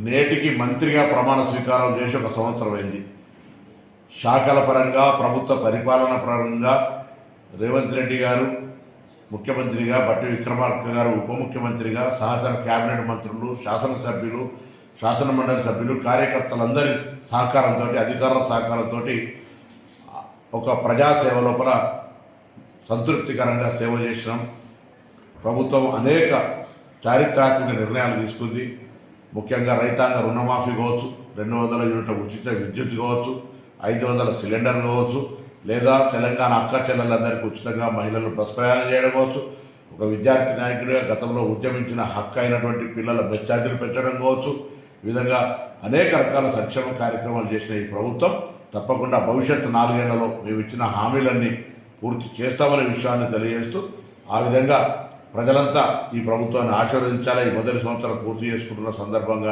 నేటికి మంత్రిగా ప్రమాణ స్వీకారం చేసి ఒక సంవత్సరం అయింది. శాఖల పరంగా, ప్రభుత్వ పరిపాలన పరంగా రేవంత్ రెడ్డి గారు ముఖ్యమంత్రిగా, బట్టి విక్రమార్క గారు ఉప ముఖ్యమంత్రిగా, సహచర కేబినెట్ మంత్రులు, శాసనసభ్యులు, శాసనమండలి సభ్యులు, కార్యకర్తలందరి సహకారంతో, అధికారుల సహకారంతో ఒక ప్రజాసేవ లోపల సంతృప్తికరంగా సేవ చేసినాం. ప్రభుత్వం అనేక చారిత్రాత్మక నిర్ణయాలు తీసుకుంది. ముఖ్యంగా రైతాంగ రుణమాఫీ కావచ్చు, 200 యూనిట్ల ఉచిత విద్యుత్ కావచ్చు, 500 సిలిండర్ కావచ్చు, లేదా తెలంగాణ అక్క చెల్లెలందరికీ ఉచితంగా మహిళలు బస్ ప్రయాణం చేయడం కావచ్చు, ఒక విద్యార్థి నాయకుడిగా గతంలో ఉద్యమించిన హక్కు అయినటువంటి పిల్లల బస్ ఛార్జీలు పెంచడం కావచ్చు, ఈ విధంగా అనేక రకాల సంక్షేమ కార్యక్రమాలు చేసిన ఈ ప్రభుత్వం తప్పకుండా భవిష్యత్తు 4 ఏళ్లలో మేము ఇచ్చిన హామీలన్నీ పూర్తి చేస్తామనే విషయాన్ని తెలియజేస్తూ, ఆ విధంగా ప్రజలంతా ఈ ప్రభుత్వాన్ని ఆశీర్వదించాలి. ఈ మొదటి సంవత్సరం పూర్తి చేసుకుంటున్న సందర్భంగా